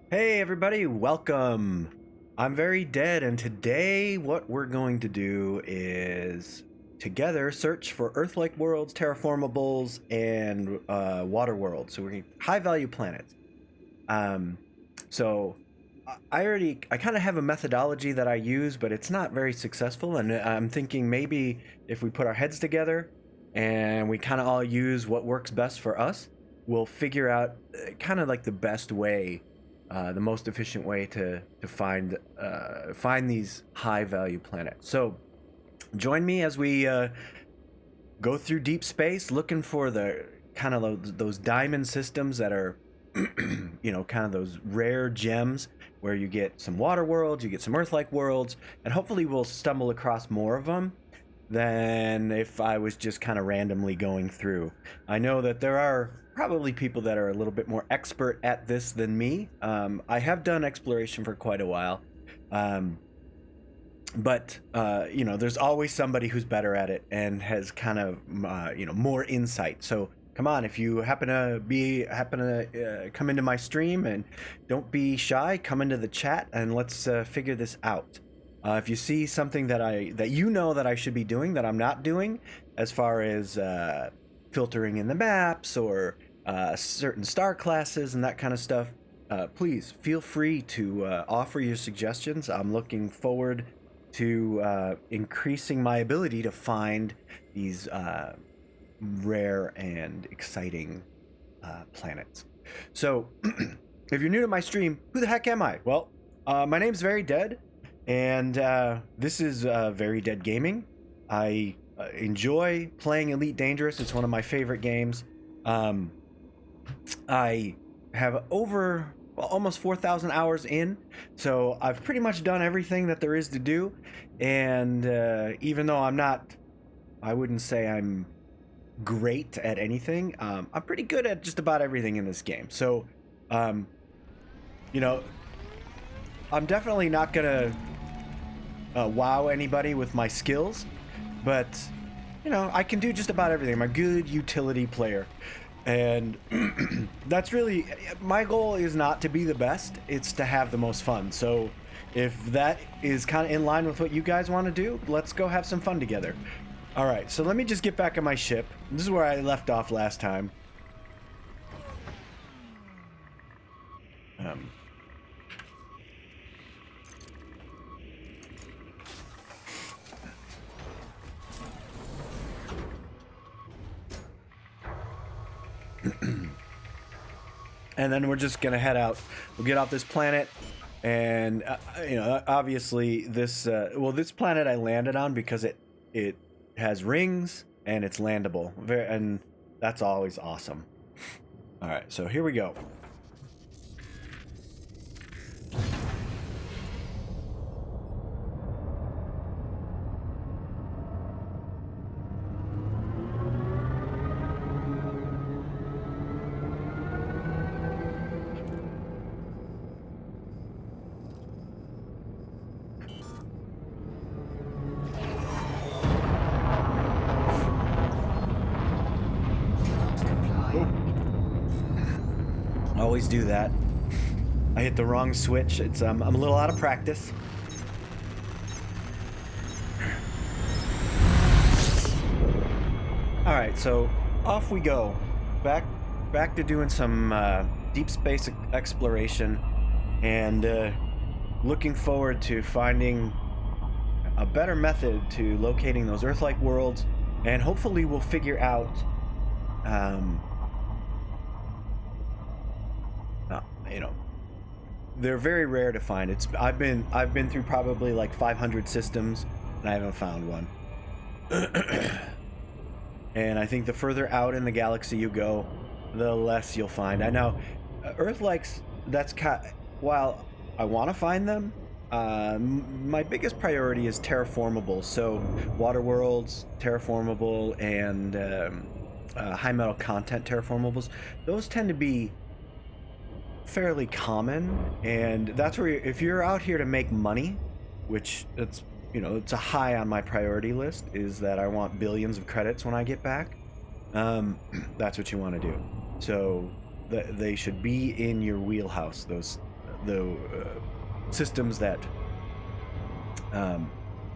Hey everybody, welcome. I'm Very Dead, and today what we're going to do is together search for Earth-like worlds, terraformables, and water worlds. So we're going to high value planets. Um, so I kind of have a methodology that I use, but it's not very successful. And I'm thinking maybe if we put our heads together and we kind of all use what works best for us, we'll figure out kind of like the best way, the most efficient way to find these high value planets. So join me as we go through deep space, looking for the kind of those diamond systems that are, kind of those rare gems where you get some water worlds, you get some Earth-like worlds, and hopefully we'll stumble across more of them than if I was just kind of randomly going through. I know that there are probably people that are a little bit more expert at this than me. I have done exploration for quite a while. But there's always somebody who's better at it and has kind of more insight. So come on, if you happen to come into my stream, and don't be shy, come into the chat and let's figure this out. If you see something that I should be doing that I'm not doing, as far as filtering in the maps or certain star classes and that kind of stuff, please feel free to offer your suggestions. I'm looking forward to increasing my ability to find these rare and exciting planets. So, if you're new to my stream, who the heck am I? Well, my name's Very Dead, and this is Very Dead Gaming. I enjoy playing Elite Dangerous. It's one of my favorite games. I have almost 4,000 hours in, so I've pretty much done everything that there is to do. And even though I wouldn't say I'm great at anything, I'm pretty good at just about everything in this game. So, I'm definitely not gonna wow anybody with my skills, but I can do just about everything. I'm a good utility player. And that's really my goal. Is not to be the best, it's to have the most fun. So if that is kind of in line with what you guys want to do, let's go have some fun together. All right, so let me just get back on my ship. This is where I left off last time. And then we're just gonna head out. We'll get off this planet, and obviously this planet I landed on because it has rings and it's landable, and that's always awesome. All right, so here we go. Always do that. I hit the wrong switch. It's I'm a little out of practice. All right, so off we go. Back to doing some deep space exploration, and looking forward to finding a better method to locating those Earth-like worlds, and hopefully we'll figure out they're very rare to find. I've been through probably like 500 systems and I haven't found one. And I think the further out in the galaxy you go, the less you'll find. I know Earthlikes, while I want to find them, my biggest priority is terraformable. So water worlds, terraformable, and high metal content terraformables, those tend to be fairly common, and that's where if you're out here to make money, which it's a high on my priority list, is that I want billions of credits when I get back. That's what you want to do. So they should be in your wheelhouse, systems that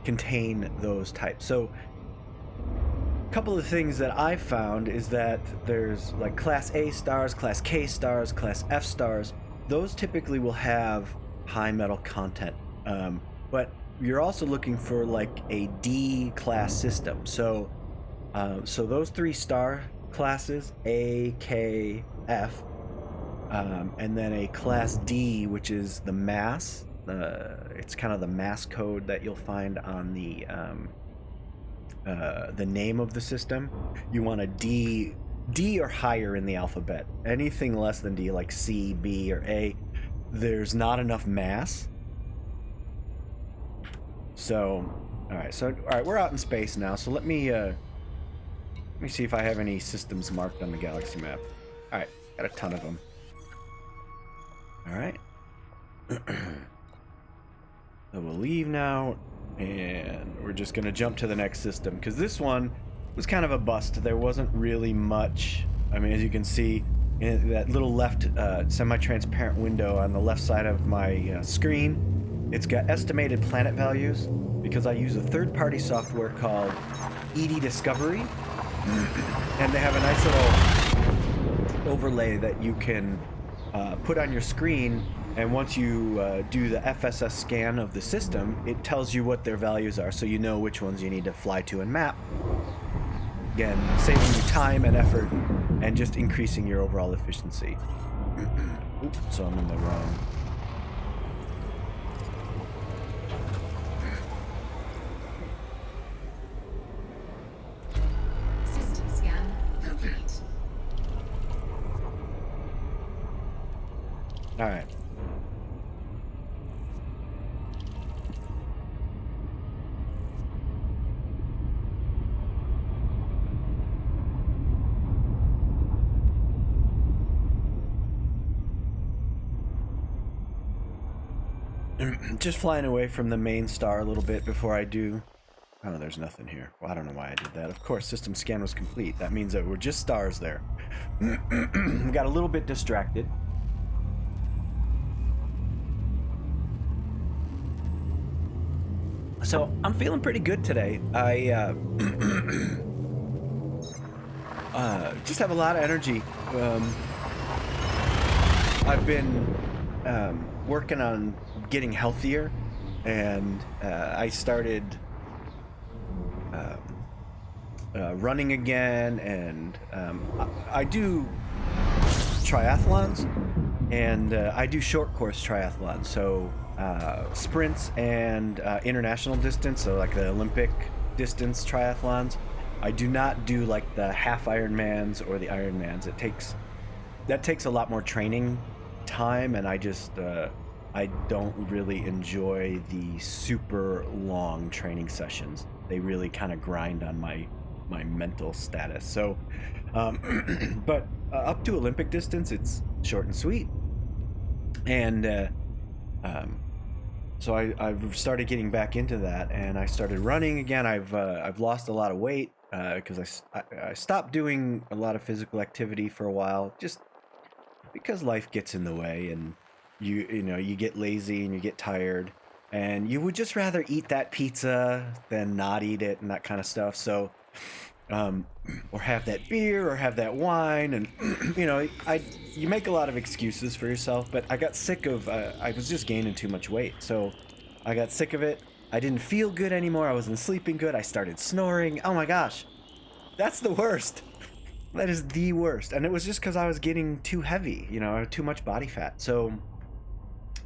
contain those types. So a couple of things that I've found is that there's like Class A stars, Class K stars, Class F stars. Those typically will have high metal content, but you're also looking for like a D class system. So those 3 star classes, A, K, F, and then a Class D, which is the mass. It's kind of the mass code that you'll find on the name of the system. You want a D or higher in the alphabet. Anything less than D, like C, B, or A, there's not enough mass. So, all right, we're out in space now. So let me see if I have any systems marked on the galaxy map. All right, got a ton of them. All right. So we'll leave now, and we're just gonna jump to the next system because this one was kind of a bust. There wasn't really much. I mean, as you can see in that little left semi-transparent window on the left side of my screen, it's got estimated planet values because I use a third-party software called ED Discovery, and they have a nice little overlay that you can put on your screen. And once you do the FSS scan of the system, it tells you what their values are, so you know which ones you need to fly to and map. Again, saving you time and effort, and just increasing your overall efficiency. Oops, so I'm in the wrong. System scan complete. All right. Just flying away from the main star a little bit before I do. Oh, there's nothing here. Well, I don't know why I did that. Of course, system scan was complete. That means that we're just stars there. Got a little bit distracted. So I'm feeling pretty good today. I just have a lot of energy. I've been working on getting healthier, and I started running again, and I do triathlons, and I do short course triathlons, so sprints and international distance, so like the Olympic distance triathlons. I do not do like the half Ironmans or the Ironmans. That takes a lot more training time, and I just I don't really enjoy the super long training sessions. They really kind of grind on my mental status. So but up to Olympic distance, it's short and sweet. And so I've started getting back into that, and I started running again. I've lost a lot of weight because I stopped doing a lot of physical activity for a while, just because life gets in the way, and you know you get lazy and you get tired, and you would just rather eat that pizza than not eat it and that kind of stuff. So or have that beer or have that wine, and you make a lot of excuses for yourself. But I got sick of I was just gaining too much weight, so I got sick of it. I didn't feel good anymore. I wasn't sleeping good. I started snoring. Oh my gosh, that's the worst. That is the worst. And it was just because I was getting too heavy, too much body fat. So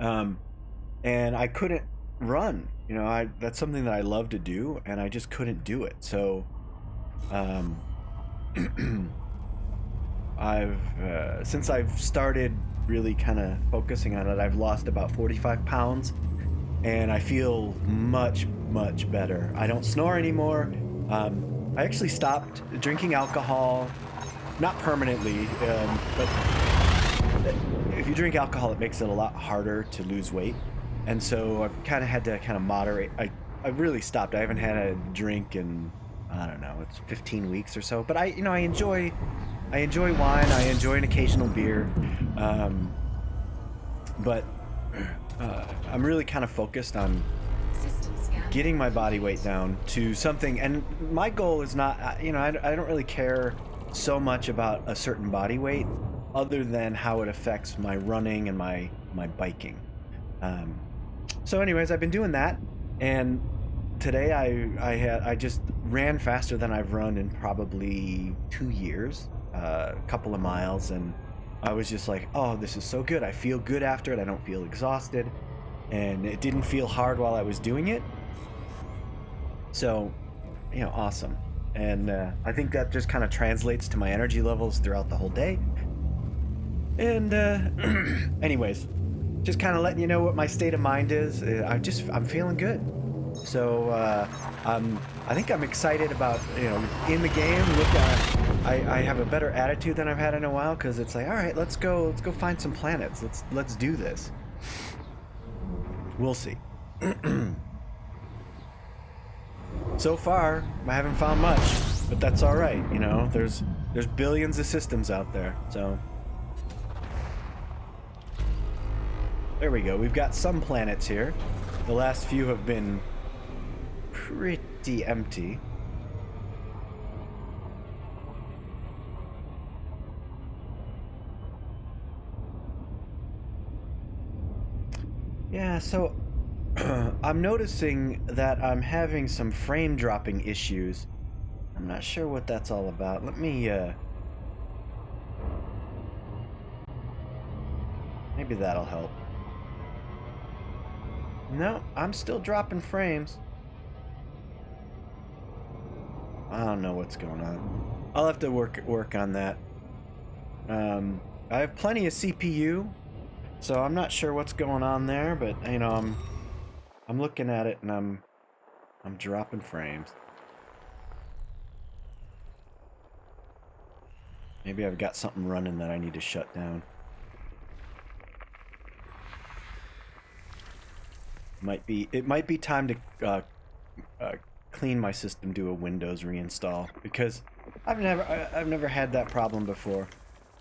and I couldn't run. That's something that I love to do, and I just couldn't do it. So since I've started really kind of focusing on it, I've lost about 45 pounds, and I feel much, much better. I don't snore anymore. I actually stopped drinking alcohol, not permanently, but if you drink alcohol, it makes it a lot harder to lose weight, and so I've kind of had to moderate. I really stopped. I haven't had a drink in, I don't know, it's 15 weeks or so. But I enjoy wine. I enjoy an occasional beer. But I'm really kind of focused on System scan getting my body weight complete. down to something, and my goal is not, I don't really care so much about a certain body weight other than how it affects my running and my biking. um, so anyways, I've been doing that, and today I just ran faster than I've run in probably 2 years, a couple of miles, and I was just like, oh, this is so good. I feel good after it. I don't feel exhausted, and it didn't feel hard while I was doing it. So, awesome. And I think that just kind of translates to my energy levels throughout the whole day. And anyways, just kind of letting you know what my state of mind is. I'm feeling good. So I think I'm excited about, in the game. I have a better attitude than I've had in a while, because it's like, all right, let's go find some planets. Let's do this. We'll see. So far, I haven't found much, but that's all right. There's billions of systems out there, so there we go. We've got some planets here. The last few have been pretty empty. Yeah, so I'm noticing that I'm having some frame dropping issues. I'm not sure what that's all about. Let me, maybe that'll help. No, I'm still dropping frames. I don't know what's going on. I'll have to work on that. I have plenty of CPU, so I'm not sure what's going on there, but I'm looking at it and I'm dropping frames. Maybe I've got something running that I need to shut down. It might be time to clean my system, do a Windows reinstall, because I've never had that problem before.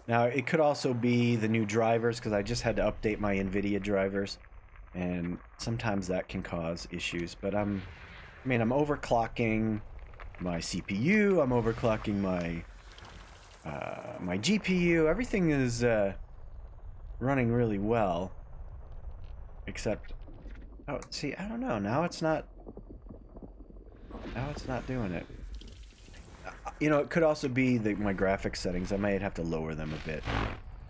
Now, it could also be the new drivers, because I just had to update my NVIDIA drivers, and sometimes that can cause issues. But I'm overclocking my CPU, I'm overclocking my my GPU. Everything is running really well, except, oh, see, I don't know. Now it's not doing it. It could also be my graphics settings. I might have to lower them a bit.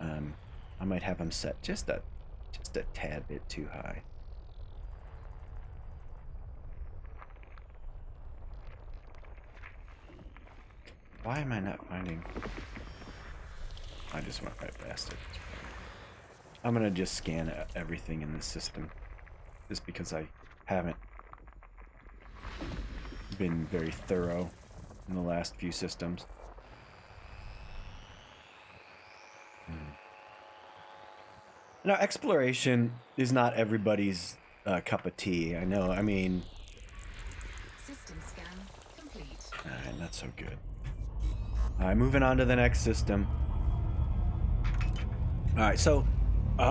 I might have them set just a tad bit too high. Why am I not finding? I just went right past it. I'm gonna just scan everything in this system, just because I haven't been very thorough in the last few systems. Now, exploration is not everybody's cup of tea. I know. System scan complete. Alright, not so good. Alright, moving on to the next system. Alright, so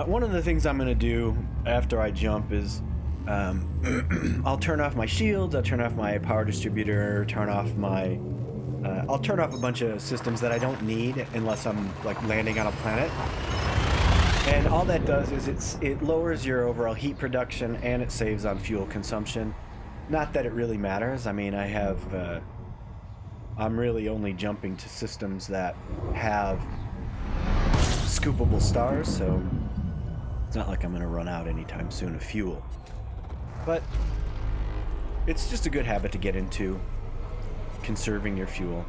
one of the things I'm going to do after I jump is I'll turn off my shields, I'll turn off my power distributor, turn off my... I'll turn off a bunch of systems that I don't need unless I'm like landing on a planet. And all that does is it lowers your overall heat production, and it saves on fuel consumption. Not that it really matters. I'm really only jumping to systems that have scoopable stars, so it's not like I'm gonna run out anytime soon of fuel. But it's just a good habit to get into, conserving your fuel.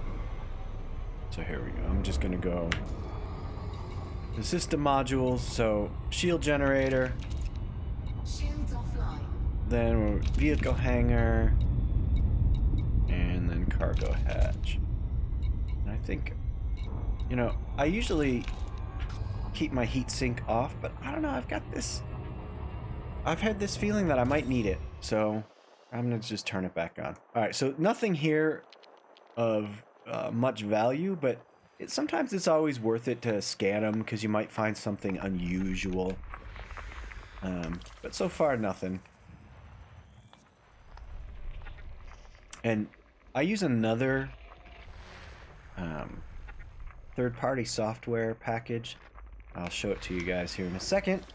So here we go. I'm just gonna go the system modules, so shield generator, Shields offline. then vehicle hangar, and then cargo hatch. And I think, I usually keep my heat sink off, but I don't know, I've had this feeling that I might need it, so I'm gonna just turn it back on. Alright, so nothing here of much value, but sometimes it's always worth it to scan them, because you might find something unusual. But so far, nothing. And I use another third-party software package. I'll show it to you guys here in a second.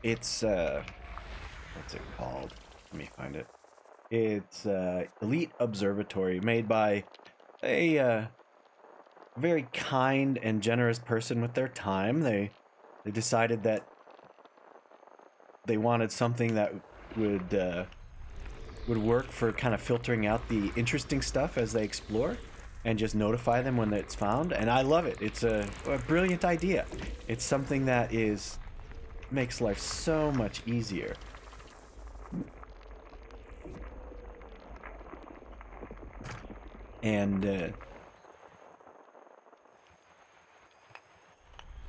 It's what's it called? Let me find it. It's Elite Observatory, made by a very kind and generous person with their time. They decided that they wanted something that would work for kind of filtering out the interesting stuff as they explore, and just notify them when it's found. And I love it. It's a brilliant idea. It's something that makes life so much easier. And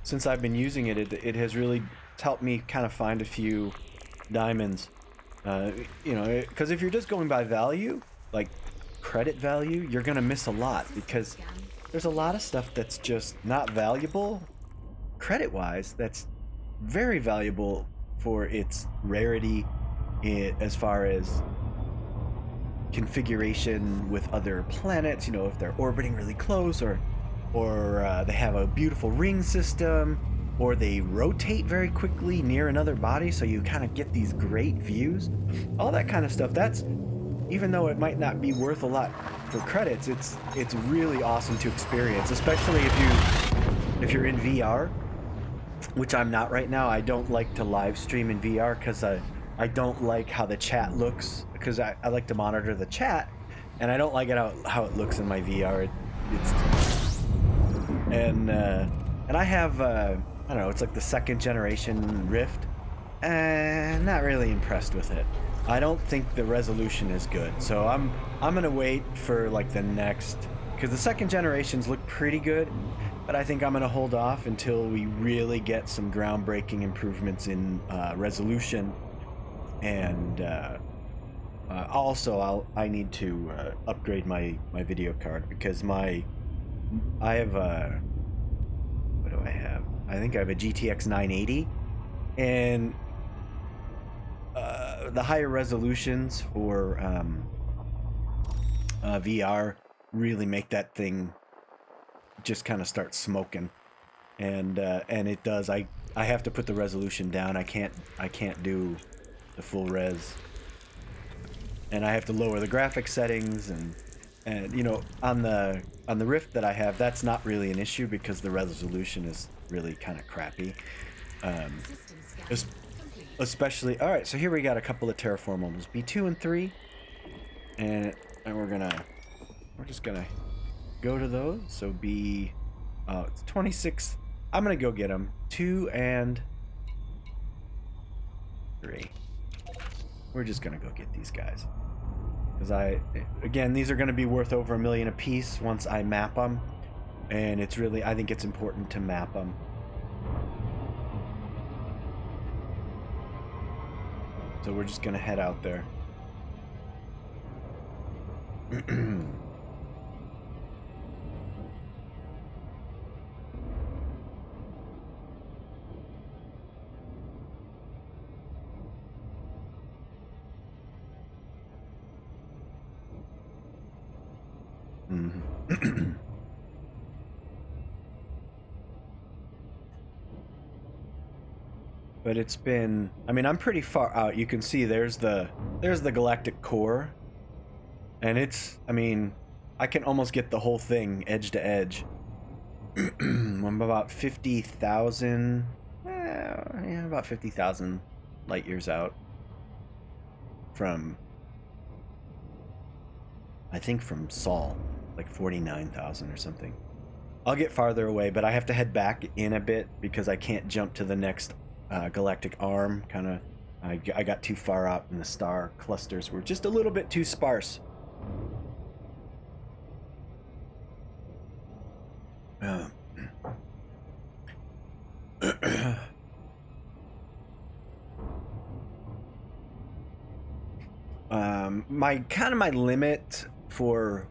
since I've been using it, it has really helped me kind of find a few diamonds. You know, because if you're just going by value, like credit value, you're gonna miss a lot, because there's a lot of stuff that's just not valuable credit-wise that's very valuable for its rarity, as far as configuration with other planets. You know, if they're orbiting really close, or they have a beautiful ring system, or they rotate very quickly near another body, so you kind of get these great views. All that kind of stuff, that's, even though it might not be worth a lot for credits, it's really awesome to experience, especially if you're in VR, which I'm not right now. I don't like to live stream in VR because I don't like how the chat looks, because I like to monitor the chat, and I don't like it how it looks in my VR. And I have I don't know, it's like the 2nd generation Rift. Not really impressed with it. I don't think the resolution is good, so I'm gonna wait for like the next, because the 2nd generations look pretty good, but I think I'm gonna hold off until we really get some groundbreaking improvements in resolution. And also I need to upgrade my video card, because I have what do I have? I think I have a GTX 980, and the higher resolutions for VR really make that thing just kind of start smoking, and it does. I have to put the resolution down. I can't do the full res, and I have to lower the graphics settings, and you know, on the Rift that I have, that's not really an issue because the resolution is really kind of crappy. Especially, all right, so here we got a couple of terraformables, B2 and 3, and we're just gonna go to those. So it's 26. I'm gonna go get them. 2 and 3. We're just gonna go get these guys, because again, these are gonna be worth over $1 million a piece once I map them, and it's really, I think it's important to map them. So we're just gonna head out there. But it's been, I mean, I'm pretty far out. You can see there's the galactic core, and it's, I mean, I can almost get the whole thing edge to edge. I'm about 50,000, yeah, about 50,000 light years out from, I think, from Sol, like 49,000 or something. I'll get farther away, but I have to head back in a bit because I can't jump to the next galactic arm. Kind of, I got too far out, and the star clusters were just a little bit too sparse. My limit for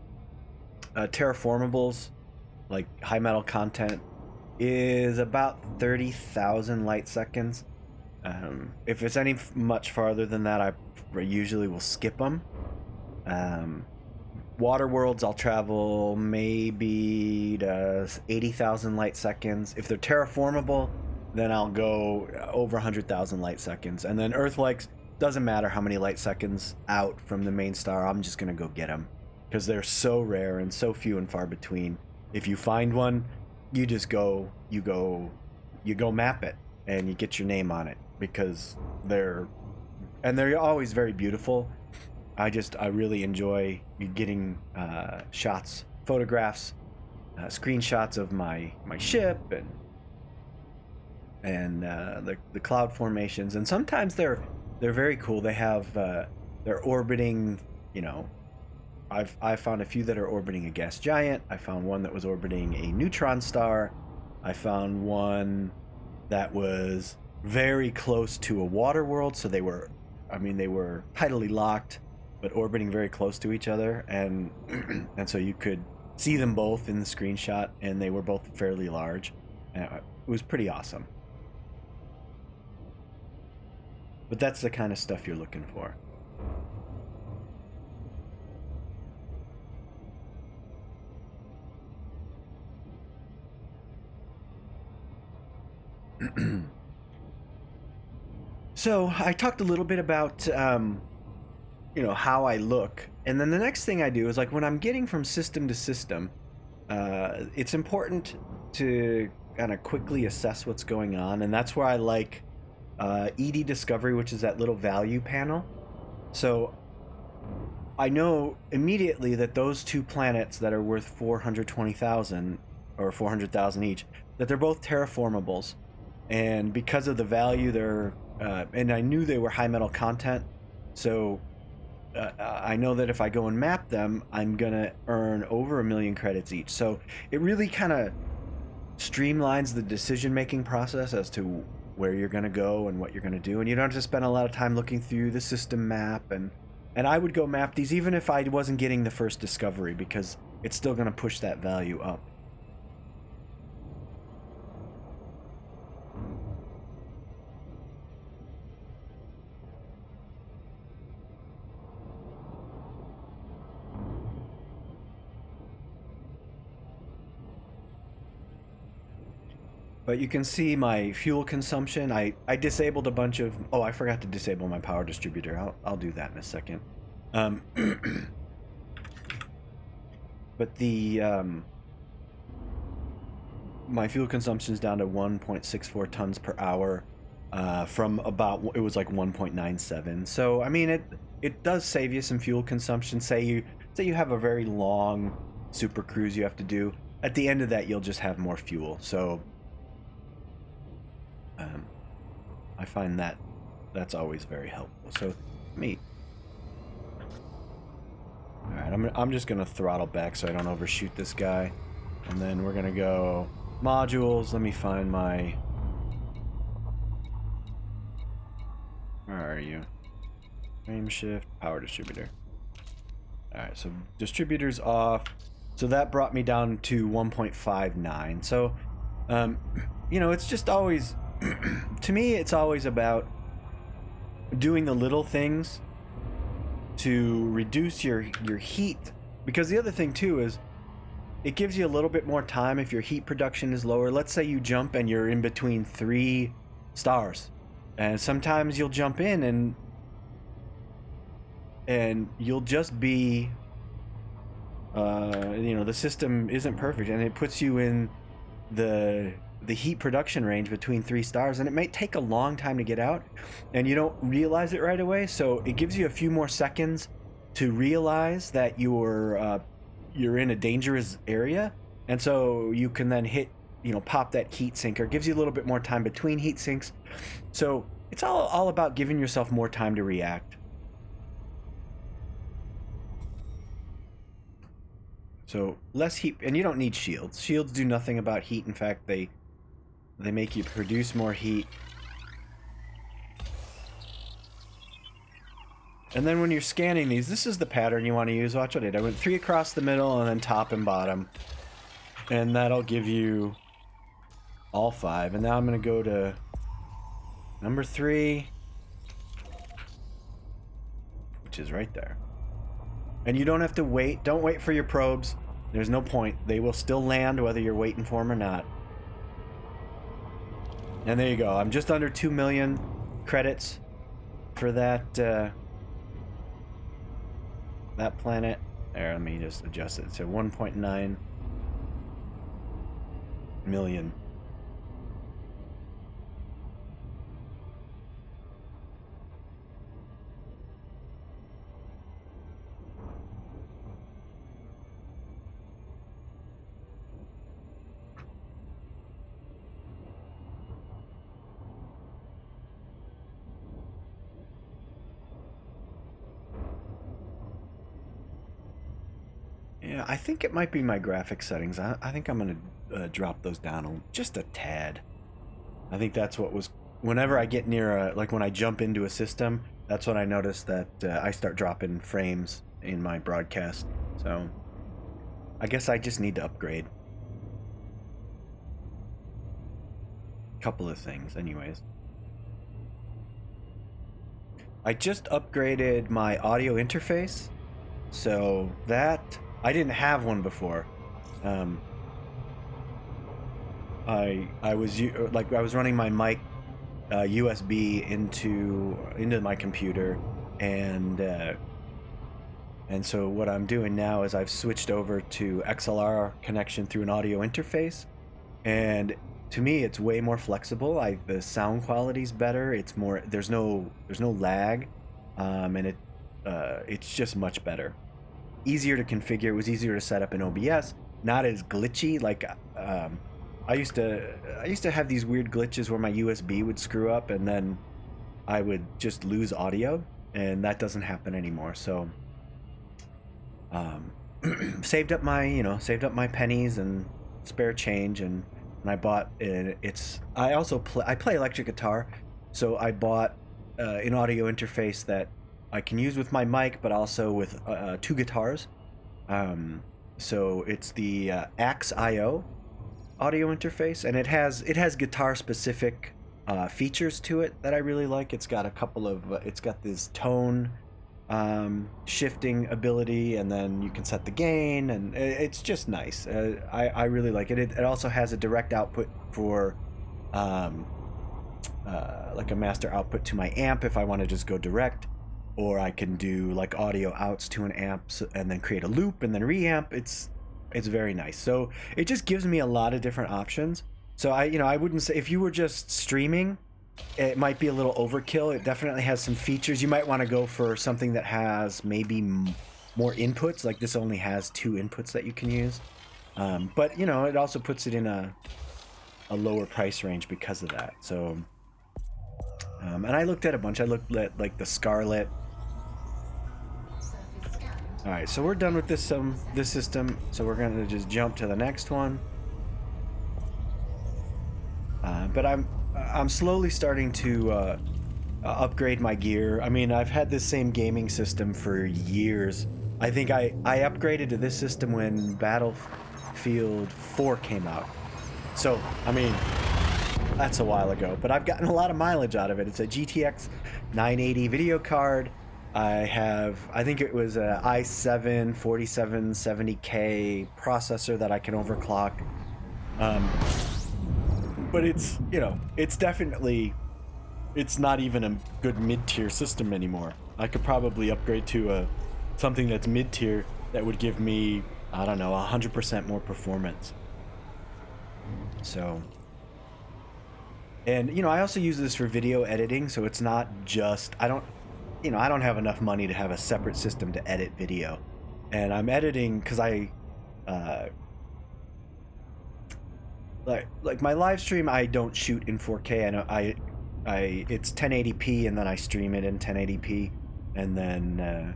terraformables, like high metal content, is about 30,000 light seconds. If it's any much farther than that, I usually will skip them. Water worlds, I'll travel maybe to 80,000 light seconds. If they're terraformable, then I'll go over 100,000 light seconds. And then Earthlikes, doesn't matter how many light seconds out from the main star, I'm just gonna go get them because they're so rare and so few and far between. If you find one, you just go map it and you get your name on it because they're always very beautiful. I really enjoy getting shots, photographs, screenshots of my ship and the cloud formations. And sometimes they're very cool. They have they're orbiting. You know, I found a few that are orbiting a gas giant. I found one that was orbiting a neutron star. I found one that was very close to a water world. So they were tidally locked, but orbiting very close to each other, and and so you could see them both in the screenshot, and they were both fairly large. It was pretty awesome. But that's the kind of stuff you're looking for. So I talked a little bit about how I look, and then the next thing I do is, like, when I'm getting from system to system, it's important to kind of quickly assess what's going on, and that's where I like ED Discovery, which is that little value panel. So I know immediately that those two planets that are worth 420,000 or 400,000 each, that they're both terraformables, and because of the value, they're and I knew they were high metal content, so I know that if I go and map them, I'm gonna earn over 1 million credits each. So it really kind of streamlines the decision-making process as to where you're gonna go and what you're gonna do, and you don't have to spend a lot of time looking through the system map. And I would go map these even if I wasn't getting the first discovery, because it's still gonna push that value up. But you can see my fuel consumption. I disabled a bunch of... Oh, I forgot to disable my power distributor. I'll do that in a second. But the... my fuel consumption is down to 1.64 tons per hour from about... It was like 1.97. So, I mean, it does save you some fuel consumption. Say you have a very long super cruise you have to do. At the end of that, you'll just have more fuel. So... I find that that's always very helpful. So, me. All right, I'm just gonna throttle back so I don't overshoot this guy, and then we're gonna go modules. Let me find my. Where are you? Frame shift, power distributor. All right, so distributor's off. So that brought me down to 1.59. So, it's just always. To me, it's always about doing the little things to reduce your heat, because the other thing too is it gives you a little bit more time if your heat production is lower. Let's say you jump and you're in between 3 stars, and sometimes you'll jump in and you'll just be the system isn't perfect, and it puts you in the heat production range between 3 stars, and it may take a long time to get out, and you don't realize it right away. So it gives you a few more seconds to realize that you're in a dangerous area, and so you can then hit, pop that heat sink, or gives you a little bit more time between heat sinks. So it's all about giving yourself more time to react. So less heat, and you don't need shields. Shields do nothing about heat. In fact, they make you produce more heat. And then when you're scanning these, this is the pattern you want to use. Watch what I did. I went 3 across the middle and then top and bottom. And that'll give you all 5, and now I'm gonna go to number 3, which is right there. And you don't have to wait. Don't wait for your probes. There's no point. They will still land whether you're waiting for them or not. And there you go. I'm just under 2 million credits for that that planet. There, let me just adjust it to 1.9 million. Yeah, I think it might be my graphics settings. I think I'm gonna drop those down just a tad. I think that's what was. Whenever I get near like when I jump into a system, that's when I notice that I start dropping frames in my broadcast. So I guess I just need to upgrade. Couple of things, anyways. I just upgraded my audio interface, so that I didn't have one before. I was running my mic USB into my computer, and so what I'm doing now is I've switched over to XLR connection through an audio interface, and to me it's way more flexible. The sound quality's better. It's more there's no lag, and it's just much better. Easier to configure. It was easier to set up in OBS. Not as glitchy. Like I used to have these weird glitches where my USB would screw up and then I would just lose audio, and that doesn't happen anymore. So saved up my pennies and spare change, and I bought I play electric guitar, so I bought an audio interface that I can use with my mic, but also with 2 guitars. So it's the Axe.io audio interface, and it has guitar specific features to it that I really like. It's got a couple of it's got this tone shifting ability, and then you can set the gain, and it's just nice. I really like it. It also has a direct output for like a master output to my amp if I want to just go direct, or I can do like audio outs to an amp and then create a loop and then reamp. It's very nice. So it just gives me a lot of different options. So I wouldn't say, if you were just streaming, it might be a little overkill. It definitely has some features. You might want to go for something that has maybe more inputs. Like this only has 2 inputs that you can use. But it also puts it in a lower price range because of that. So and I looked at a bunch. I looked at like the Scarlet. All right, so we're done with this system. So we're gonna just jump to the next one. But I'm slowly starting to upgrade my gear. I mean, I've had this same gaming system for years. I think I upgraded to this system when Battlefield 4 came out. So I mean, that's a while ago, but I've gotten a lot of mileage out of it. It's a GTX 980 video card. I think it was a i7 4770K processor that I can overclock. But it's definitely, it's not even a good mid-tier system anymore. I could probably upgrade to something that's mid-tier that would give me, I don't know, 100% more performance. So, and I also use this for video editing, so it's not just, I don't have enough money to have a separate system to edit video, and I'm editing because like my live stream, I don't shoot in 4K. I know it's 1080p, and then I stream it in 1080p, and then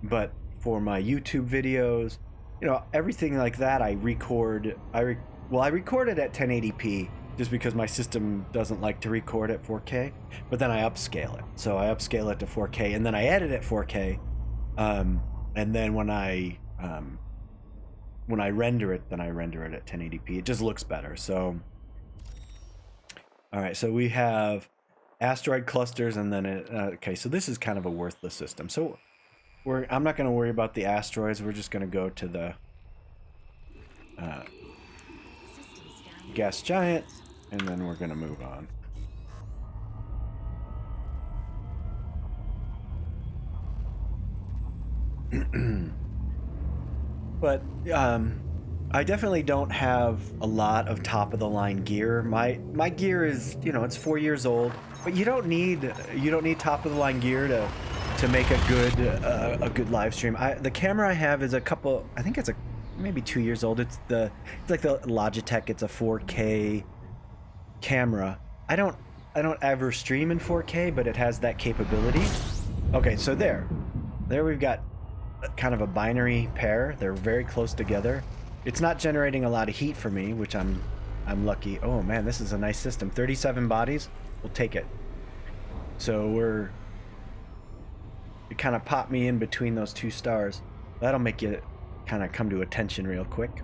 but for my YouTube videos, everything like that, I record it at 1080p just because my system doesn't like to record at 4K, but then I upscale it. So I upscale it to 4K, and then I edit at 4K. And then when when I render it, then I render it at 1080p. It just looks better. So, all right. So we have asteroid clusters, and then okay. So this is kind of a worthless system. So I'm not going to worry about the asteroids. We're just going to go to the System scan. gas giant, and then we're going to move on. But I definitely don't have a lot of top of the line gear. My gear is, you know, it's 4 years old, but you don't need top of the line gear to make a good live stream. The camera I have is I think it's maybe 2 years old. It's like the Logitech. It's a 4K camera. I don't ever stream in 4K, but it has that capability. Okay, so there we've got kind of a binary pair. They're very close together. It's not generating a lot of heat for me, which I'm lucky. Oh man, this is a nice system. 37 bodies, we'll take it. So it kind of popped me in between those two stars. That'll make you kind of come to attention real quick.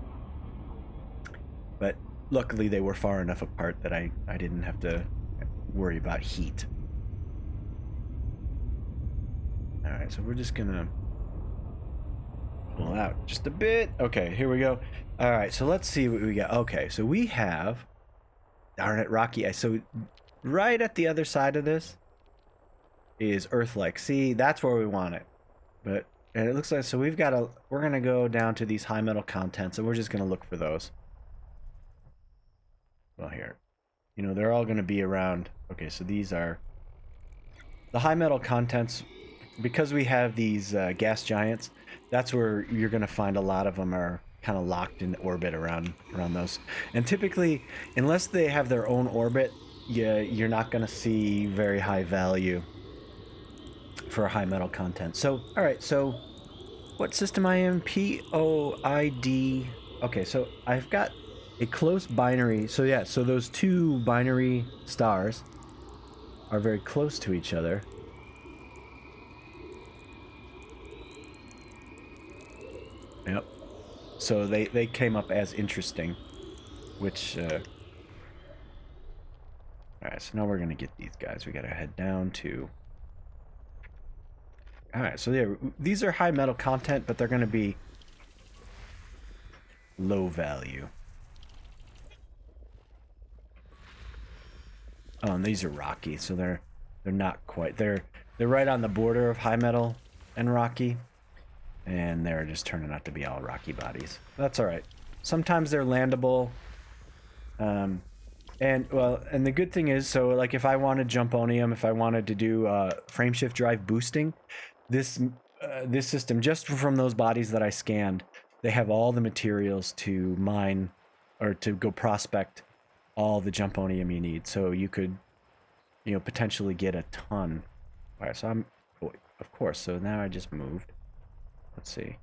But luckily they were far enough apart that I didn't have to worry about heat. All right, so we're just gonna pull out just a bit. Okay, here we go. All right, so let's see what we got. Okay, so we have, darn it, rocky ice. So right at the other side of this is Earthlikes. See, that's where we want it. And it looks like, so we're gonna go down to these high metal contents, and we're just gonna look for those. Well, here, you know, they're all gonna be around. Okay, so these are the high metal contents. Because we have these gas giants, that's where you're going to find a lot of them are kind of locked in orbit around those. And typically, unless they have their own orbit, you're not going to see very high value for high metal content. So, all right, so what system I am? POID. Okay, so I've got a close binary. So yeah, so those two binary stars are very close to each other. Yep. So they came up as interesting, which alright, so now we're gonna get these guys. We gotta head down to. Alright, so yeah, these are high metal content, but they're gonna be low value. Oh, and these are rocky, so they're not quite. They're right on the border of high metal and rocky. And they're just turning out to be all rocky bodies. That's all right. Sometimes they're landable. And the good thing is, so like if I wanted Jumponium, if I wanted to do frame shift drive boosting, this system, just from those bodies that I scanned, they have all the materials to mine or to go prospect all the Jumponium you need. So you could, you know, potentially get a ton. All right, so of course, so now I just moved. Let's see.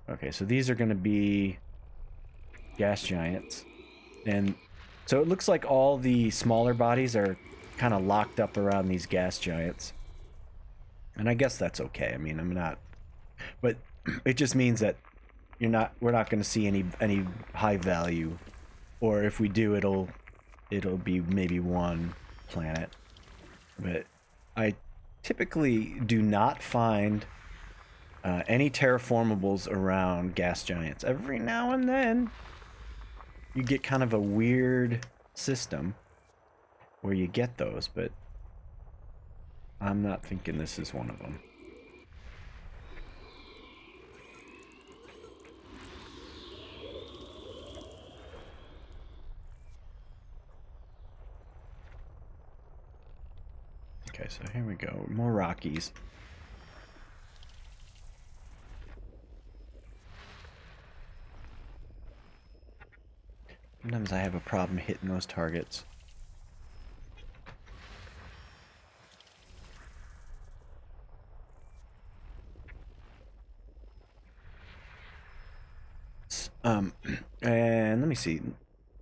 Okay, so these are going to be gas giants. And so it looks like all the smaller bodies are kind of locked up around these gas giants. And I guess that's okay. I mean, I'm not... But it just means that we're not going to see any high value. Or if we do, it'll be maybe one planet. But I typically do not find... any terraformables around gas giants. Every now and then, you get kind of a weird system where you get those, but I'm not thinking this is one of them. Okay, so here we go. More Rockies. Sometimes I have a problem hitting those targets. And let me see.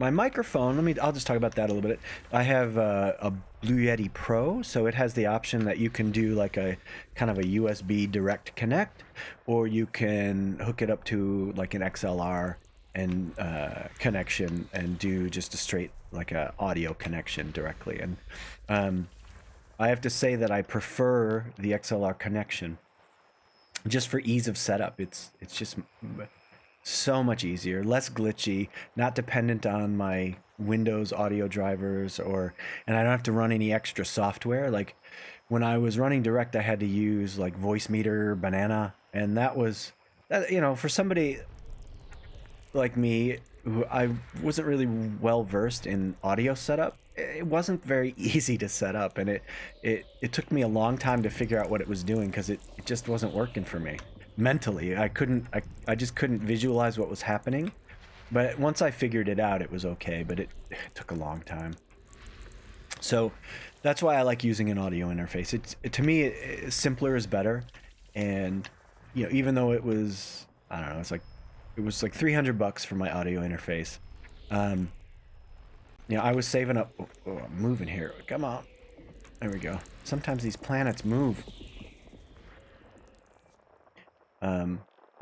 my microphone, I'll just talk about that a little bit. I have a Blue Yeti Pro, so it has the option that you can do like a kind of a USB direct connect, or you can hook it up to like an XLR and connection and do just a straight like a audio connection directly. And I have to say that I prefer the XLR connection just for ease of setup. It's just so much easier, less glitchy, not dependent on my Windows audio drivers, and I don't have to run any extra software. Like when I was running direct, I had to use like Voice Meter, Banana, and that was that, for somebody like me who I wasn't really well versed in audio setup. It wasn't very easy to set up, and it took me a long time to figure out what it was doing because it just wasn't working for me mentally. I just couldn't visualize what was happening. But once I figured it out, it was okay, but it took a long time. So that's why I like using an audio interface. To me, simpler is better. And even though it was, I don't know, it was like $300 for my audio interface. I was saving up. Oh, I'm moving here. Come on. There we go. Sometimes these planets move.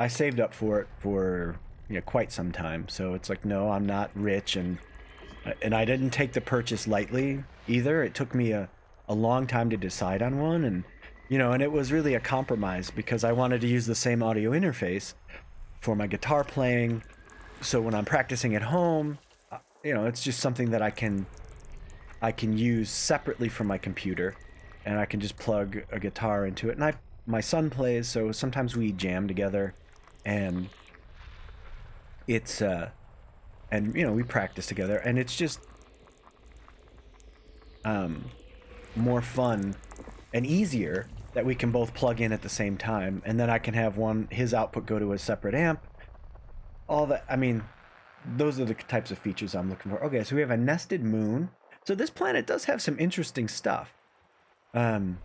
I saved up for it for quite some time. So it's like, no, I'm not rich, and I didn't take the purchase lightly either. It took me a long time to decide on one, and and it was really a compromise because I wanted to use the same audio interface for my guitar playing. So when I'm practicing at home, it's just something that I can use separately from my computer, and I can just plug a guitar into it. And my son plays, so sometimes we jam together, and it's and we practice together, and it's just more fun and easier that we can both plug in at the same time, and then I can have his output go to a separate amp. All that, those are the types of features I'm looking for. Okay, so we have a nested moon. So this planet does have some interesting stuff. We'll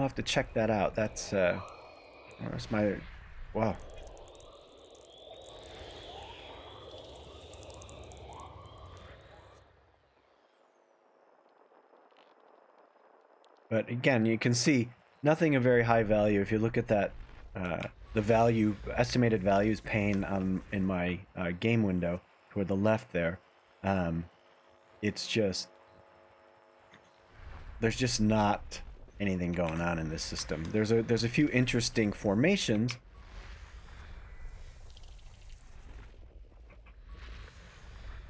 have to check that out. That's my, wow. But again, you can see nothing of very high value. If you look at that, the estimated values pane in my game window toward the left there, it's just, there's just not anything going on in this system. There's a few interesting formations.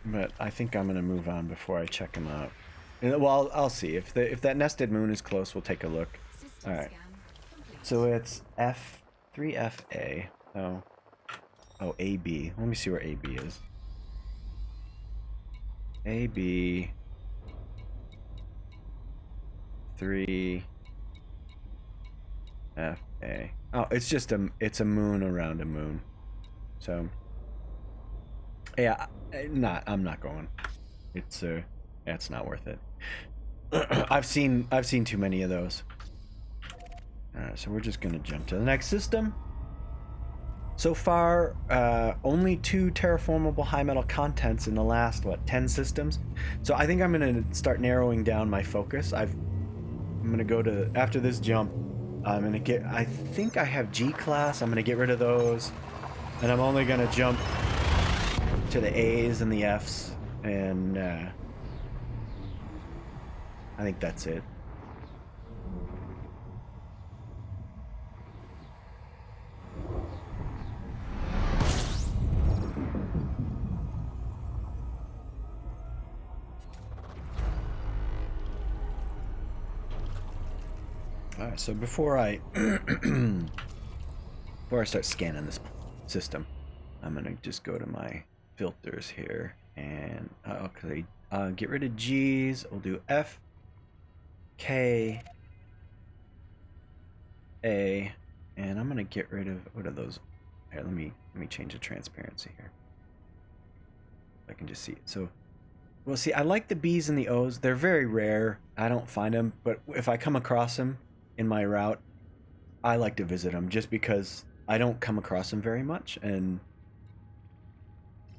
But I think I'm gonna move on before I check them out. Well, I'll see if that nested moon is close. We'll take a look. All right. So it's F3FA. Oh, AB. Let me see where AB is. AB 3FA. Oh, it's a moon around a moon. So yeah, I'm not going. It's not worth it. I've seen too many of those. Alright, so we're just gonna jump to the next system. So far, only 2 terraformable high metal contents in the last 10 systems. So I think I'm gonna start narrowing down my focus. I'm gonna go to, after this jump, I'm gonna get, I think I have G class. I'm gonna get rid of those, and I'm only gonna jump to the A's and the F's, and I think that's it. Alright, so before I start scanning this system, I'm gonna just go to my filters here, and okay, get rid of G's. We'll do F, K, A, and I'm gonna get rid of, what are those? Here, let me change the transparency here. I can just see it. So, well, see, I like the B's and the O's. They're very rare. I don't find them, but if I come across them in my route, I like to visit them just because I don't come across them very much, and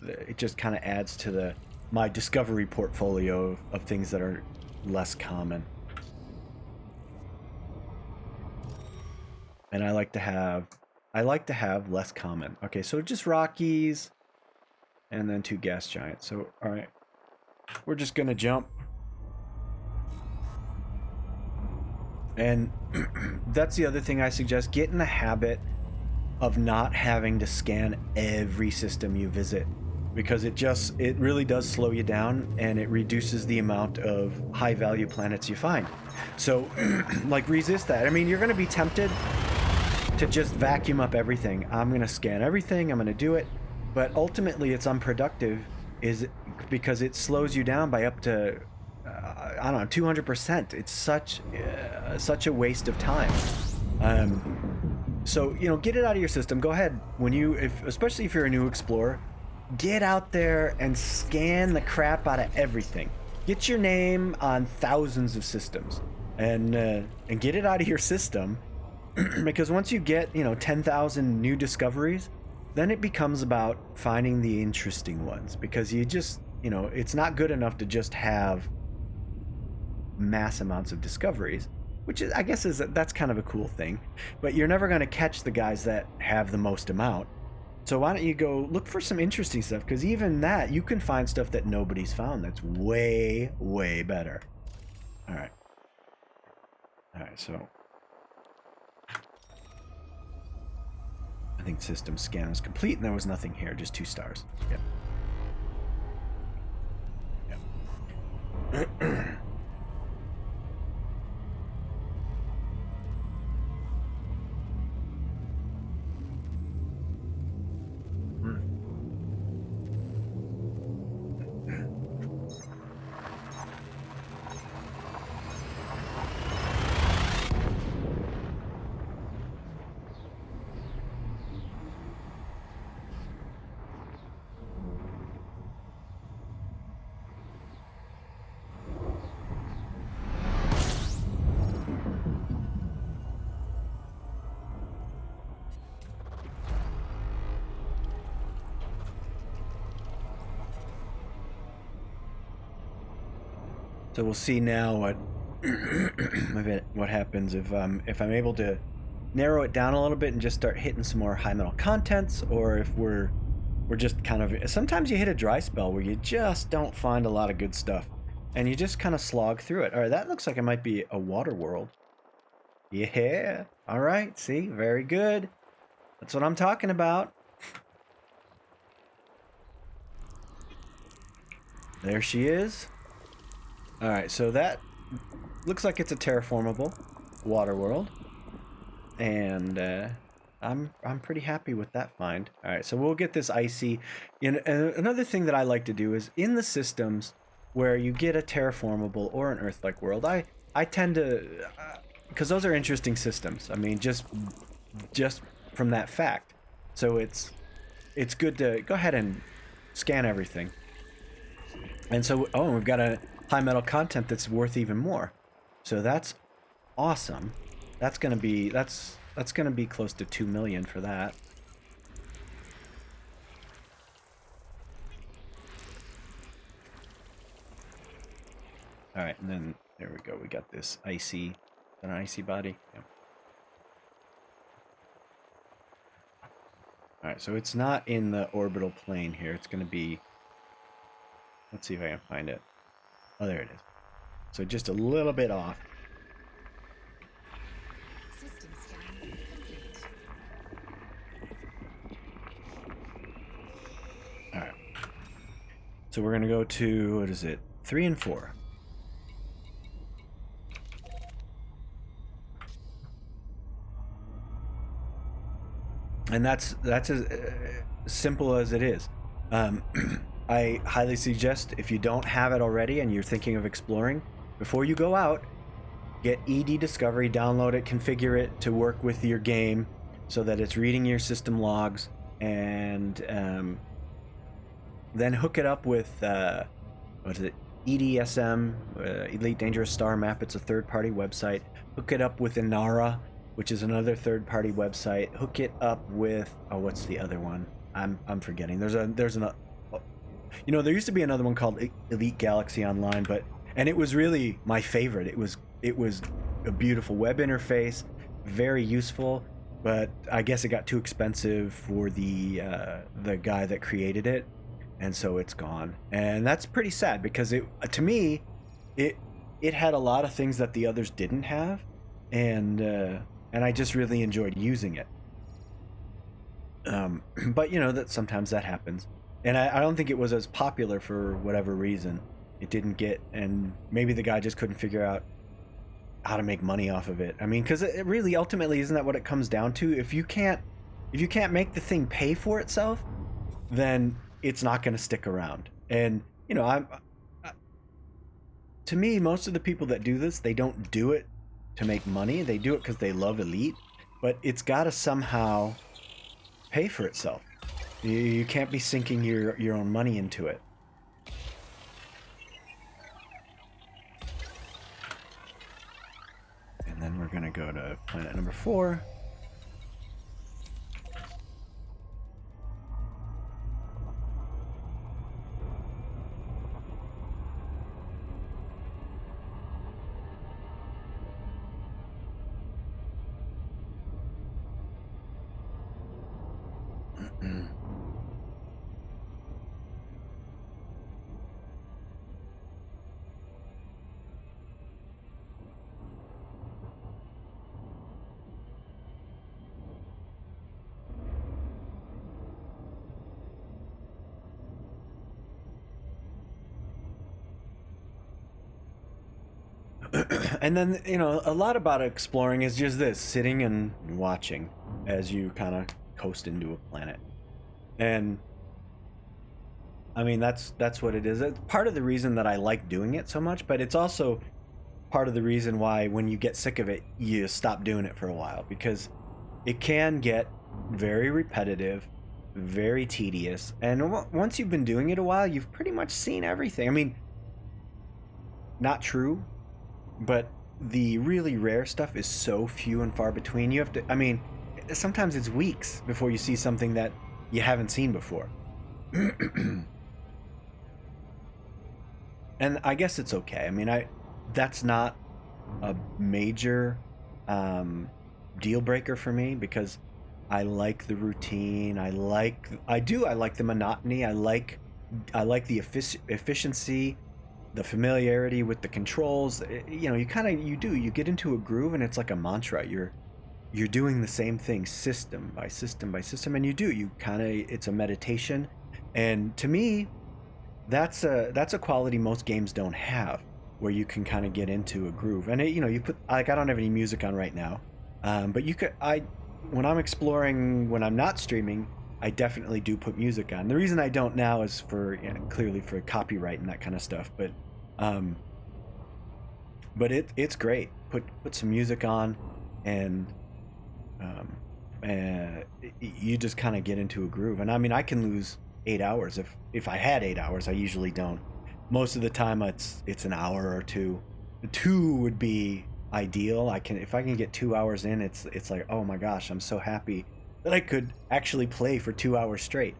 it just kind of adds to my discovery portfolio of things that are less common. And I like to have less common. Okay, so just Rockies and then 2 gas giants. So all right, we're just gonna jump. And that's the other thing I suggest. Get in the habit of not having to scan every system you visit, because it really does slow you down, and it reduces the amount of high value planets you find. So like, resist that. I mean, you're going to be tempted to just vacuum up everything. I'm going to scan everything, I'm going to do it, but ultimately it's unproductive, is because it slows you down by up to I don't know, 200%. It's such a waste of time. So, you know, get it out of your system. Go ahead, especially if you're a new explorer, get out there and scan the crap out of everything. Get your name on thousands of systems, and get it out of your system, because once you get, 10,000 new discoveries, then it becomes about finding the interesting ones, because you just, it's not good enough to just have mass amounts of discoveries, which is, I guess, that's kind of a cool thing, but you're never going to catch the guys that have the most amount. So why don't you go look for some interesting stuff, because even that, you can find stuff that nobody's found that's way better. All right, so I think system scan was complete, and there was nothing here, just 2 stars. Yep. So we'll see now what happens if I'm able to narrow it down a little bit and just start hitting some more high metal contents, or if we're just kind of, sometimes you hit a dry spell where you just don't find a lot of good stuff, and you just kind of slog through it. All right, that looks like it might be a water world. Yeah. All right. See, very good. That's what I'm talking about. There she is. All right, so that looks like it's a terraformable water world, and I'm pretty happy with that find. All right, so we'll get this icy. And another thing that I like to do is, in the systems where you get a terraformable or an Earth-like world, I tend to, because those are interesting systems. I mean, just from that fact. So it's good to go ahead and scan everything. And so, we've got a high metal content that's worth even more. So that's awesome. That's gonna be close to 2 million for that. All right, and then there we go. We got this icy, an icy body. Yeah. All right, so it's not in the orbital plane here. It's gonna be. Let's see if I can find it. Oh, there it is. So just a little bit off. System scan complete. All right. So we're going to go to, what is it? 3 and 4. And that's as simple as it is. I highly suggest, if you don't have it already and you're thinking of exploring, before you go out, get ED Discovery, download it, configure it to work with your game so that it's reading your system logs, and then hook it up with, what is it, EDSM, Elite Dangerous Star Map. It's a third-party website. Hook it up with Inara, which is another third-party website. Hook it up with, what's the other one? I'm forgetting. There's There used to be another one called Elite Galaxy Online, and it was really my favorite. It was a beautiful web interface, very useful, but I guess it got too expensive for the guy that created it, and so it's gone. And that's pretty sad because to me, it it had a lot of things that the others didn't have, and I just really enjoyed using it. But that sometimes that happens, and I don't think it was as popular for whatever reason. It didn't get, and maybe the guy just couldn't figure out how to make money off of it. I mean, because it really ultimately isn't that what it comes down to? If you can't make the thing pay for itself, then it's not going to stick around. And to me, most of the people that do this, they don't do it to make money. They do it because they love Elite, but it's got to somehow pay for itself. You can't be sinking your own money into it. And then we're gonna go to planet number 4. And then, a lot about exploring is just this, sitting and watching as you kind of coast into a planet. And I mean, that's what it is. It's part of the reason that I like doing it so much, but it's also part of the reason why when you get sick of it, you stop doing it for a while, because it can get very repetitive, very tedious. And once you've been doing it a while, you've pretty much seen everything. I mean, not true, but the really rare stuff is so few and far between. You have to, I mean, sometimes it's weeks before you see something that you haven't seen before. And I guess it's okay. I mean, that's not a major deal breaker for me, because I like the routine. I like the monotony. I like the efficiency, the familiarity with the controls. You get into a groove, and it's like a mantra. You're doing the same thing system by system by system, and it's a meditation. And to me, that's a quality most games don't have, where you can kind of get into a groove. And you put, like, I don't have any music on right now, but when I'm exploring, when I'm not streaming, I definitely do put music on. The reason I don't now is clearly for copyright and that kind of stuff. But it's great. Put some music on, and you just kind of get into a groove. And I mean, I can lose 8 hours if I had 8 hours. I usually don't. Most of the time, it's an hour or two. 2 would be ideal. If I can get 2 hours in, it's like, oh my gosh, I'm so happy that I could actually play for 2 hours straight.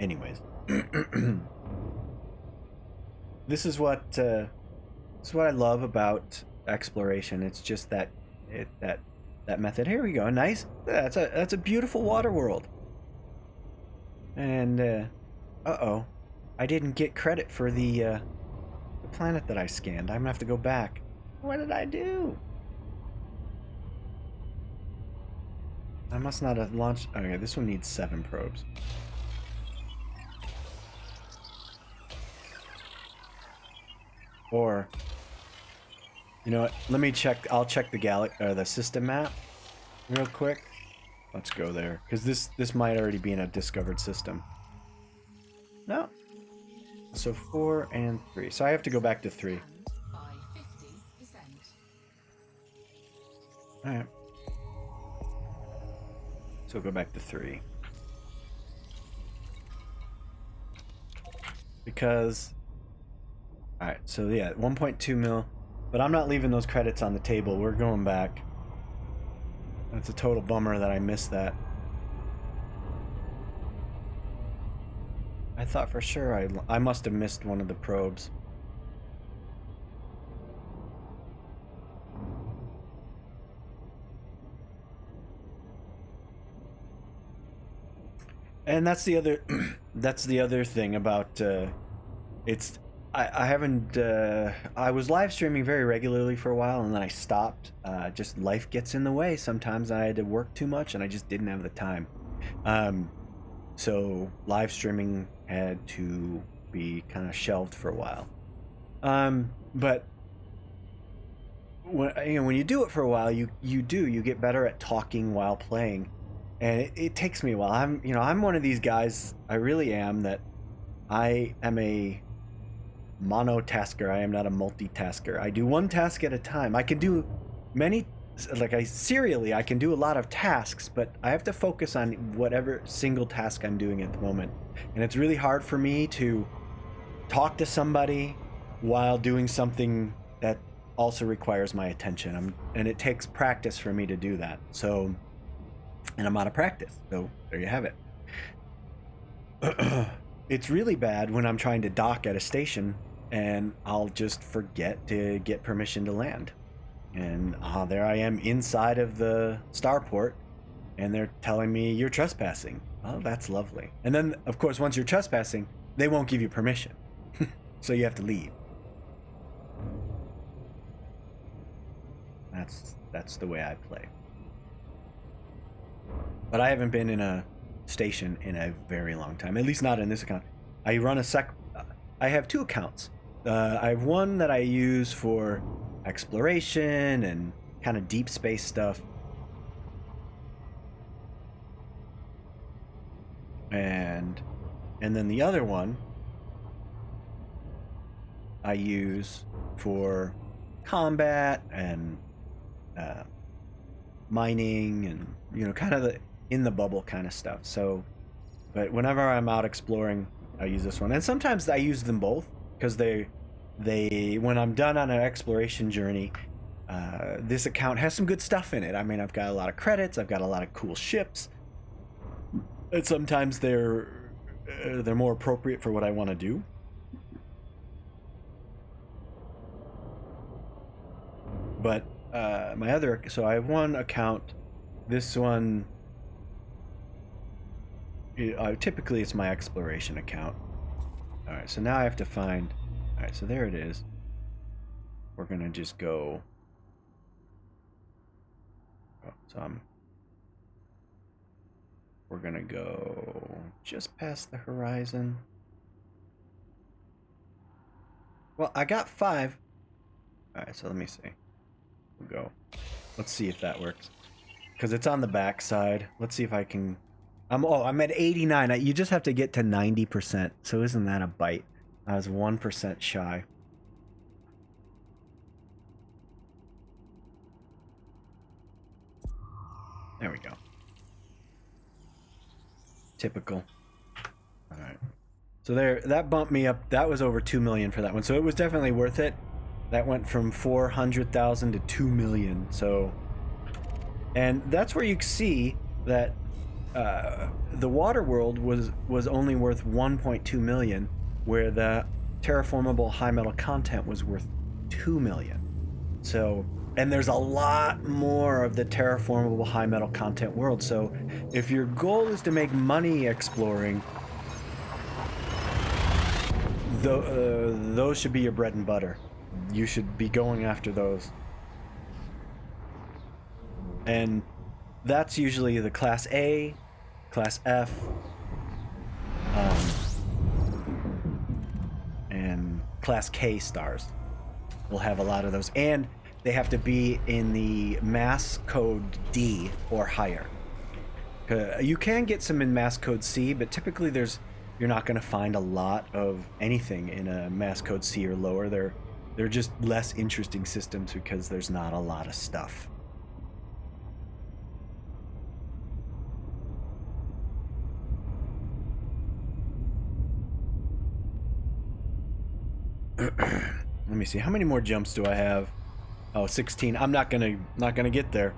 Anyways, this is what I love about exploration. It's just that method. Here we go. Nice. That's a beautiful water world. And uh-oh, I didn't get credit for the planet that I scanned. I'm gonna have to go back. What did I do? I must not have launched. Okay, this one needs 7 probes. Or, you know what? Let me check. I'll check the system map real quick. Let's go there, because this might already be in a discovered system. No. So 4 and 3. So I have to go back to 3. All right. So go back to 3. Because, all right, so yeah, 1.2 mil, but I'm not leaving those credits on the table. We're going back. That's a total bummer that I missed that. I thought for sure I must have missed one of the probes. And that's the other that's the other thing about it's I haven't I was live streaming very regularly for a while, and then I stopped. Just life gets in the way sometimes. I had to work too much and I just didn't have the time. So live streaming had to be kind of shelved for a while. But when you do it for a while, you get better at talking while playing, and it takes me a while. I'm one of these guys. I really am that. I am a monotasker. I am not a multitasker. I do one task at a time. I can do many, like I can do a lot of tasks, but I have to focus on whatever single task I'm doing at the moment. And it's really hard for me to talk to somebody while doing something that also requires my attention. And it takes practice for me to do that. So, and I'm out of practice. So there you have it. It's really bad when I'm trying to dock at a station and I'll just forget to get permission to land. And there I am inside of the starport, and they're telling me you're trespassing. Oh, that's lovely. And then, of course, once you're trespassing, they won't give you permission. So you have to leave. That's the way I play. But I haven't been in a station in a very long time, at least not in this account. I have two accounts. I have one that I use for exploration and kind of deep space stuff, and then the other one I use for combat and mining and kind of the in the bubble kind of stuff. So, but whenever I'm out exploring, I use this one, and sometimes I use them both because they when I'm done on an exploration journey, this account has some good stuff in it. I mean, I've got a lot of credits, I've got a lot of cool ships, and sometimes they're more appropriate for what I want to do. But so I have one account. This one, typically it's my exploration account. All right, so now I have to find. All right, so there it is. We're gonna just go. We're gonna go just past the horizon. Well, I got 5. All right, so let me see. We'll go. Let's see if that works. Because it's on the back side. Let's see if I can. I'm at 89. You just have to get to 90%. So isn't that a bite? I was 1% shy. There we go. Typical. All right. So that bumped me up. That was over 2 million for that one. So it was definitely worth it. That went from 400,000 to 2 million. So, and that's where you see that the water world was only worth 1.2 million, where the terraformable high metal content was worth 2 million. So, and there's a lot more of the terraformable high metal content world. So if your goal is to make money exploring, those should be your bread and butter. You should be going after those. And that's usually the Class A, Class F, and Class K stars will have a lot of those. And they have to be in the mass code D or higher. You can get some in mass code C, but typically you're not going to find a lot of anything in a mass code C or lower. They're just less interesting systems because there's not a lot of stuff. Let me see. How many more jumps do I have? Oh, 16. I'm not gonna get there.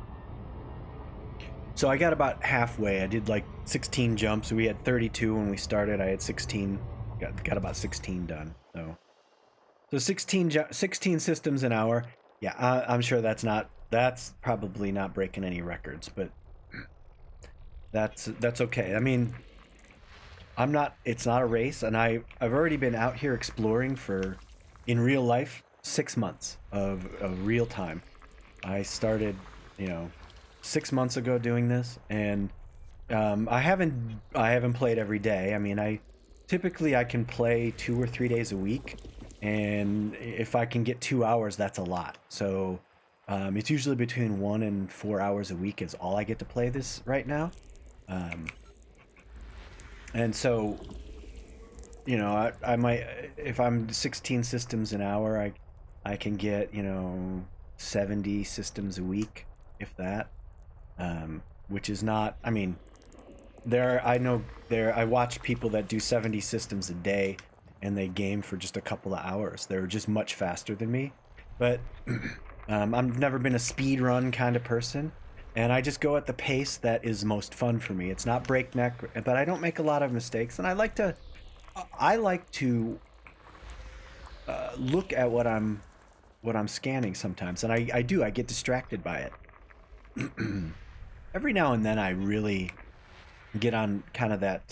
So I got about halfway. I did like 16 jumps. We had 32 when we started. I had 16. Got about 16 done. So 16 systems an hour. Yeah, I'm sure that's probably not breaking any records, but that's okay. I mean, I'm not. It's not a race, and I've already been out here exploring for, in real life, 6 months of real time. I started, you know, 6 months ago doing this, and I haven't played every day. I mean, I can play 2 or 3 days a week, and if I can get 2 hours, that's a lot. So it's usually between 1 and 4 hours a week is all I get to play this right now. Um, and so I might, if I'm 16 systems an hour, I can get 70 systems a week, if that. Which is not. I mean, I watch people that do 70 systems a day, and they game for just a couple of hours. They're just much faster than me, but I've never been a speed run kind of person, and I just go at the pace that is most fun for me. It's not breakneck, but I don't make a lot of mistakes, and I like to look at what I'm scanning sometimes, and I get distracted by it. Every now and then I really get on kind of that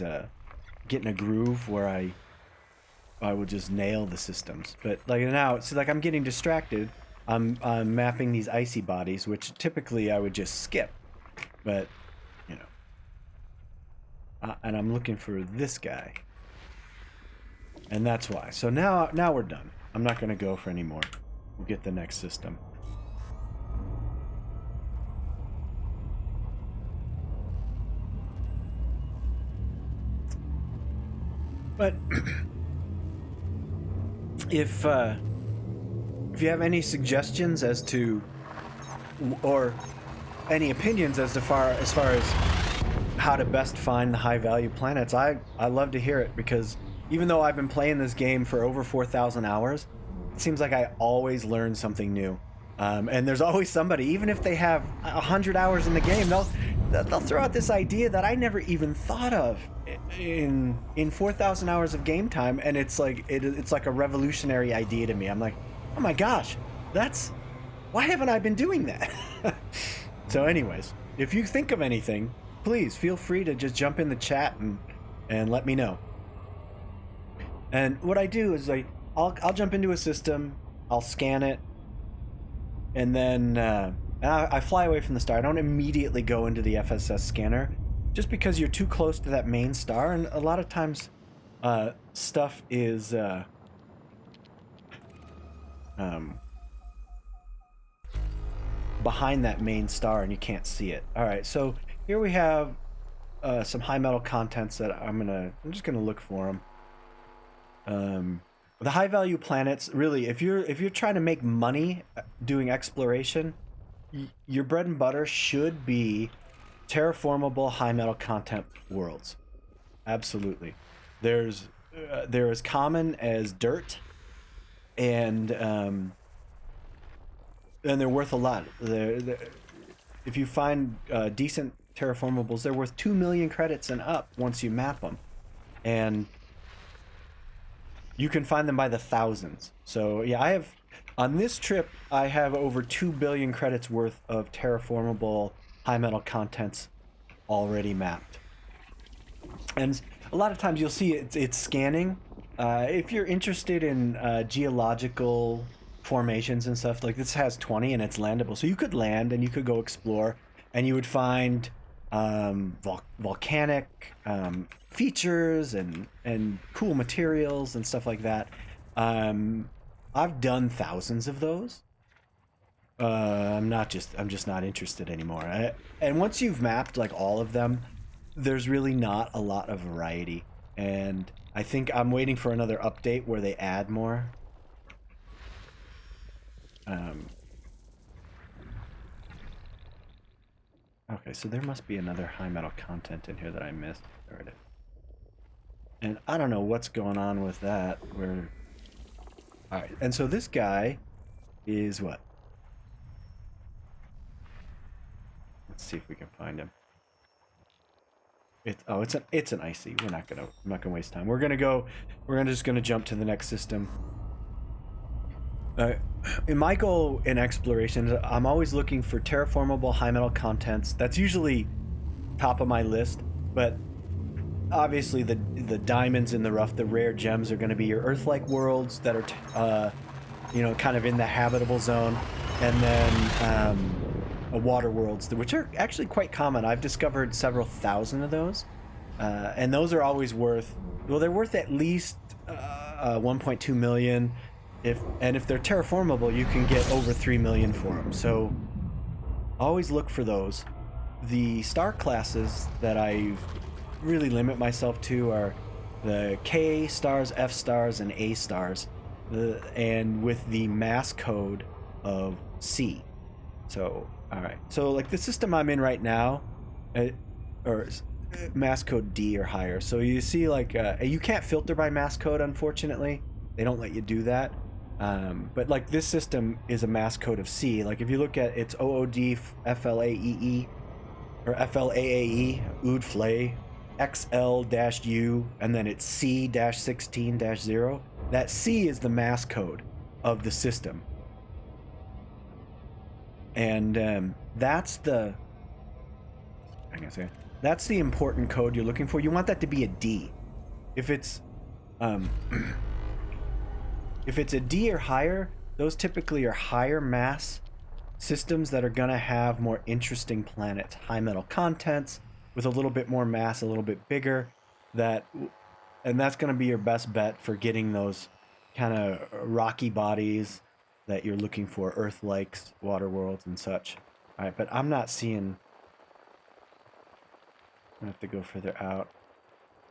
get in a groove where I would just nail the systems. But like now, it's like I'm getting distracted. I'm mapping these icy bodies, which typically I would just skip, but you know, and I'm looking for this guy, and that's why. So now we're done. I'm not gonna go for any more. We'll get the next system. But if you have any suggestions as to, or any opinions as far as how to best find the high value planets, I love to hear it, because even though I've been playing this game for over 4,000 hours, it seems like I always learn something new. And there's always somebody, even if they have 100 hours in the game, they'll throw out this idea that I never even thought of in 4,000 hours of game time, and it's like a revolutionary idea to me. I'm like, oh my gosh, why haven't I been doing that? So anyways, if you think of anything, please feel free to just jump in the chat and let me know. And what I do is I'll jump into a system, I'll scan it, and then I fly away from the star. I don't immediately go into the FSS scanner, just because you're too close to that main star, and a lot of times stuff is behind that main star and you can't see it. All right, so here we have some high metal contents that I'm just gonna look for them. The high value planets, really, if you're trying to make money doing exploration, your bread and butter should be terraformable high metal content worlds. Absolutely. They're as common as dirt, and they're worth a lot. If you find decent terraformables, they're worth 2 million credits and up once you map them, and you can find them by the thousands. So yeah, on this trip I have over 2 billion credits worth of terraformable high metal contents already mapped. And a lot of times you'll see it's scanning. If you're interested in geological formations and stuff, like this has 20 and it's landable, so you could land and you could go explore, and you would find volcanic features and cool materials and stuff like that. I've done thousands of those. I'm just not interested anymore. And once you've mapped like all of them, there's really not a lot of variety. And I think I'm waiting for another update where they add more. Okay, so there must be another high metal content in here that I missed. There it is. And I don't know what's going on with that. Alright, and so this guy is what? Let's see if we can find him. It's an icy. I'm not gonna waste time. We're just gonna jump to the next system. In my goal in exploration, I'm always looking for terraformable high metal contents. That's usually top of my list, but obviously the diamonds in the rough, the rare gems, are going to be your Earth-like worlds that are, kind of in the habitable zone, and then water worlds, which are actually quite common. I've discovered several thousand of those, and those are always they're worth at least 1.2 million. If they're terraformable, you can get over 3 million for them. So always look for those. The star classes that I really limit myself to are the K stars, F stars, and A stars, and with the mass code of C. So, all right. So, like the system I'm in right now, or mass code D or higher. So you see, like, you can't filter by mass code, unfortunately. They don't let you do that. But like this system is a mass code of C. Like if you look at its OOD FLAEE or FLAAE, OOD FLAE, XL-U, and then it's C-16-0. That C is the mass code of the system. And that's the important code you're looking for. You want that to be a D. If it's if it's a D or higher, those typically are higher mass systems that are going to have more interesting planets, high metal contents with a little bit more mass, a little bit bigger. And that's going to be your best bet for getting those kind of rocky bodies that you're looking for, Earthlikes, water worlds, and such. All right, but I'm not seeing. I have to go further out.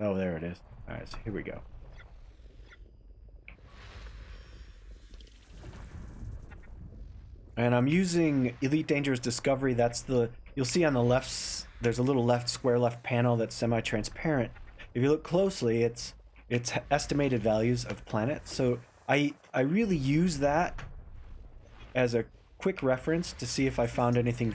Oh, there it is. All right, so here we go. And I'm using Elite Dangerous Discovery. You'll see on the left, there's a little square left panel that's semi-transparent. If you look closely, it's estimated values of planets. So I really use that as a quick reference to see if I found anything